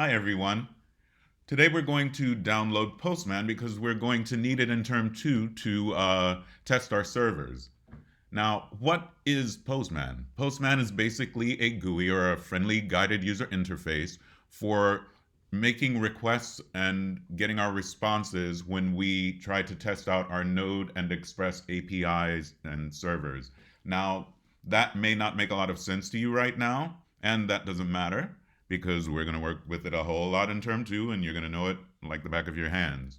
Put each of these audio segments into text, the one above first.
Hi everyone. Today we're going to download Postman because we're going to need it in term 2 to test our servers. Now, what is Postman? Postman is basically a GUI or a friendly guided user interface for making requests and getting our responses when we try to test out our Node and Express APIs and servers. Now, that may not make a lot of sense to you right now, and that doesn't matter because we're going to work with it a whole lot in term 2 and you're going to know it like the back of your hands.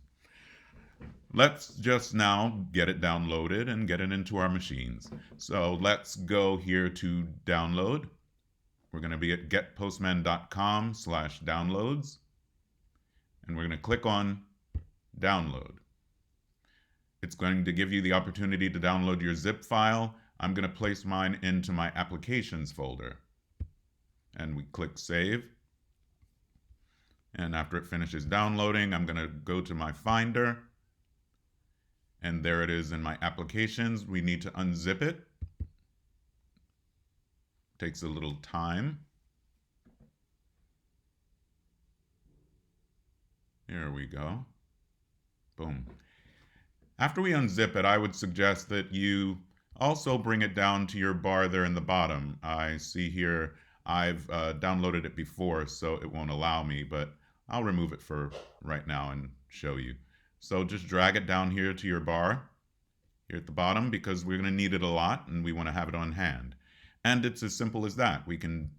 Let's just now get it downloaded and get it into our machines. So let's go here to download. We're going to be at getpostman.com/downloads. And we're going to click on download. It's going to give you the opportunity to download your zip file. I'm going to place mine into my applications folder. And we click save. And after it finishes downloading, I'm going to go to my Finder. And there it is in my applications. We need to unzip it. Takes a little time. Here we go. Boom. After we unzip it, I would suggest that you also bring it down to your bar there in the bottom. I see here I've downloaded it before, so it won't allow me, but I'll remove it for right now and show you. So just drag it down here to your bar, here at the bottom, because we're going to need it a lot and we want to have it on hand. And it's as simple as that. We can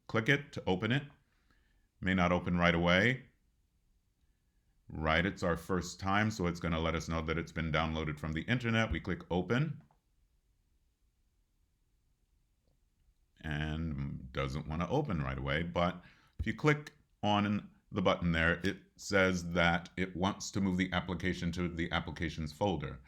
click it to open it. May not open right away. Right, it's our first time, so it's going to let us know that it's been downloaded from the internet. We click open. And doesn't want to open right away, but if you click on the button there, it says that it wants to move the application to the applications folder.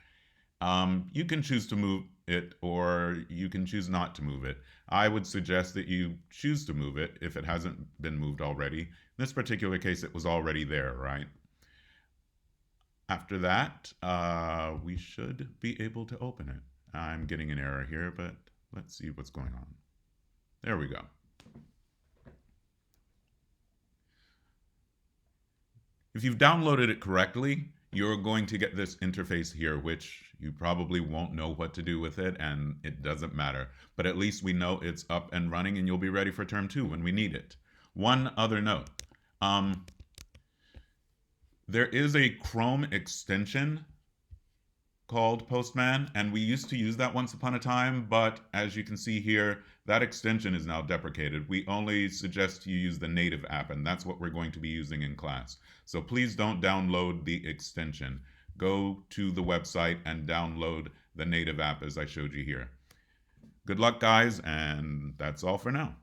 You can choose to move it or you can choose not to move it. I would suggest that you choose to move it if it hasn't been moved already. In this particular case, it was already there, right? After that, we should be able to open it. I'm getting an error here, but let's see what's going on. There we go. If you've downloaded it correctly, you're going to get this interface here, which you probably won't know what to do with it, and it doesn't matter. But at least we know it's up and running, and you'll be ready for term 2 when we need it. One other note. There is a Chrome extension called Postman, and we used to use that once upon a time, but as you can see here, that extension is now deprecated. We only suggest you use the native app, and that's what we're going to be using in class. So please don't download the extension. Go to the website and download the native app as I showed you here. Good luck, guys, and that's all for now.